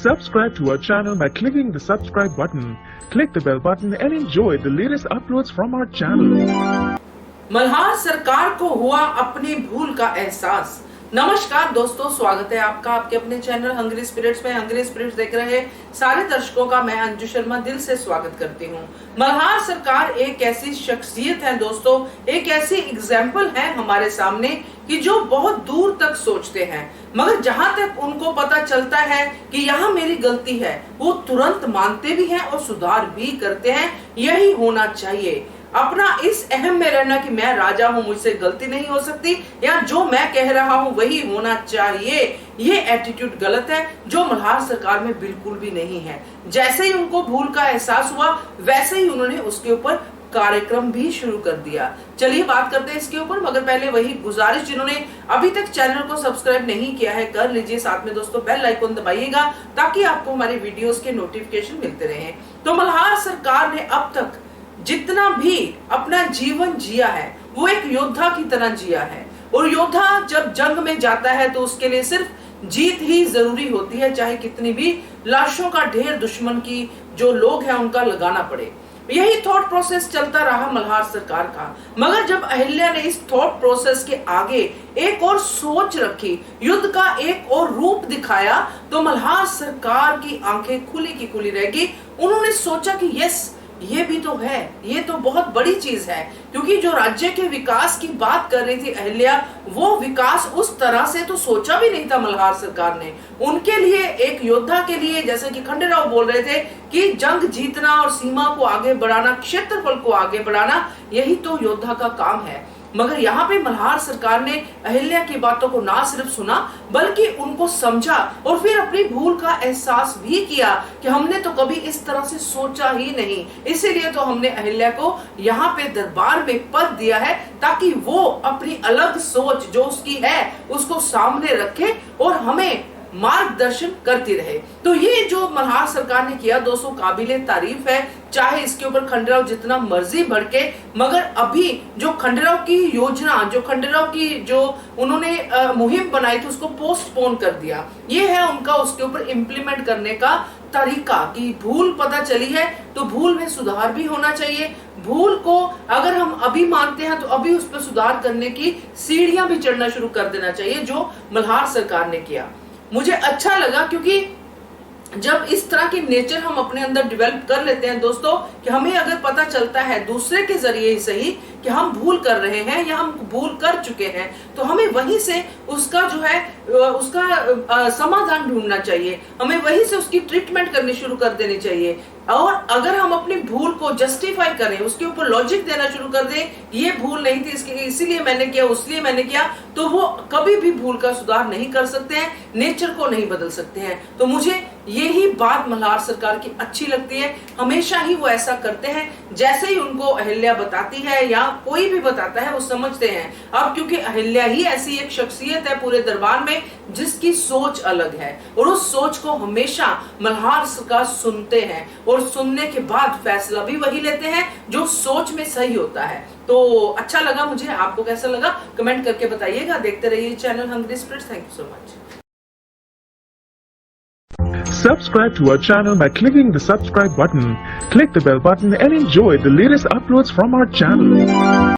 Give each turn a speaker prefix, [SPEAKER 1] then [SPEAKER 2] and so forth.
[SPEAKER 1] Subscribe to our channel by clicking the subscribe button. Click the bell button and enjoy the latest uploads from our channel.
[SPEAKER 2] Malhar सरकार को हुआ अपनी भूल का एहसास। नमस्कार दोस्तों, स्वागत है आपका आपके अपने चैनल हंग्री स्पिरिट्स में। हंग्री स्पिरिट्स देख रहे सारे दर्शकों का मैं अंजू शर्मा दिल से स्वागत करती हूँ। मल्हार सरकार एक ऐसी शख्सियत है दोस्तों, एक ऐसी एग्जाम्पल है हमारे सामने कि जो बहुत दूर तक सोचते हैं, मगर जहां तक उनको पता चलता है कि यहाँ मेरी गलती है, वो तुरंत मानते भी हैं और सुधार भी करते हैं। यही होना चाहिए, अपना इस अहम में रहना कि मैं राजा हूं, मुझसे गलती नहीं हो सकती, या जो मैं कह रहा हूं वही होना चाहिए। ये एटीट्यूड गलत है, जो मल्हार सरकार में बिल्कुल भी नहीं है। जैसे ही उनको भूल का एहसास हुआ, वैसे ही उन्होंने उसके ऊपर कार्यक्रम भी शुरू कर दिया। चलिए बात करते हैं इसके ऊपर, मगर पहले वही गुजारिश, जिन्होंने अभी तक चैनल को सब्सक्राइब नहीं किया है कर लीजिए, साथ में दोस्तों बेल आइकन दबाइएगा ताकि आपको हमारे वीडियोस के नोटिफिकेशन मिलते रहे। तो मल्हार सरकार ने अब तक जितना भी अपना जीवन जिया है वो एक योद्धा की तरह जिया है, और योद्धा जब जंग में जाता है तो उसके लिए सिर्फ जीत ही जरूरी होती है, चाहे कितनी भी लाशों का ढेर दुश्मन की जो लोग हैं उनका लगाना पड़े। यही थॉट प्रोसेस चलता रहा मल्हार सरकार का, मगर जब अहिल्या ने इस थॉट प्रोसेस के आगे एक और सोच रखी, युद्ध का एक और रूप दिखाया, तो मल्हार सरकार की आंखें खुली की खुली रह गई। उन्होंने सोचा कि यस, ये भी तो है, ये तो बहुत बड़ी चीज है, क्योंकि जो राज्य के विकास की बात कर रही थी अहिल्या, वो विकास उस तरह से तो सोचा भी नहीं था मल्हार सरकार ने। उनके लिए, एक योद्धा के लिए, जैसे कि खंडेराव बोल रहे थे कि जंग जीतना और सीमा को आगे बढ़ाना, क्षेत्रफल को आगे बढ़ाना, यही तो योद्धा का काम है। मगर यहाँ पे मल्हार सरकार ने अहिल्या की बातों को ना सिर्फ सुना, बल्कि उनको समझा और फिर अपनी भूल का एहसास भी किया कि हमने तो कभी इस तरह से सोचा ही नहीं। इसीलिए तो हमने अहिल्या को यहाँ पे दरबार में पद दिया है, ताकि वो अपनी अलग सोच जो उसकी है उसको सामने रखे और हमें मार्गदर्शन करती रहे। तो ये जो मल्हार सरकार ने किया दोस्तों, काबिले तारीफ है। चाहे इसके ऊपर खंडेराव जितना मर्जी भड़के, मगर अभी जो खंडेराव की योजना, जो खंडेराव की जो उन्होंने मुहिम बनाई थी, उसको पोस्टपोन कर दिया। ये है उनका उसके ऊपर इम्प्लीमेंट करने का तरीका कि भूल पता चली है तो भूल में सुधार भी होना चाहिए। भूल को अगर हम अभी मानते हैं तो अभी उस पर सुधार करने की सीढ़ियां भी चढ़ना शुरू कर देना चाहिए, जो मल्हार सरकार ने किया। मुझे अच्छा लगा, क्योंकि जब इस तरह की नेचर हम अपने अंदर डेवलप कर लेते हैं दोस्तों, कि हमें अगर पता चलता है दूसरे के जरिए ही सही कि हम भूल कर रहे हैं या हम भूल कर चुके हैं, तो हमें वहीं से उसका जो है उसका समाधान ढूंढना चाहिए, हमें वहीं से उसकी ट्रीटमेंट करनी शुरू कर देनी चाहिए। और अगर हम अपनी भूल को जस्टिफाई करें, उसके ऊपर लॉजिक देना शुरू कर दें, ये भूल नहीं थी, इसीलिए मैंने किया, उसलिए मैंने किया, तो वो कभी भी भूल का सुधार नहीं कर सकते हैं, नेचर को नहीं बदल सकते हैं। तो मुझे यही बात मल्हार सरकार की अच्छी लगती है। हमेशा ही वो ऐसा करते हैं, जैसे ही उनको अहिल्या बताती है या कोई भी बताता है वो समझते हैं। अब क्योंकि अहिल्या ही ऐसी एक शख्सियत है पूरे दरबार में जिसकी सोच अलग है, और उस सोच को हमेशा मल्हार सरकार सुनते हैं, और सुनने के बाद फैसला भी वही लेते हैं जो सोच में सही होता है। तो अच्छा लगा मुझे, आपको कैसा लगा कमेंट करके बताइएगा। देखते रहिए channel Hungry Spirits. Thank you so much.
[SPEAKER 1] Subscribe to our channel by clicking the subscribe button. Click the bell button and enjoy the latest uploads from our channel.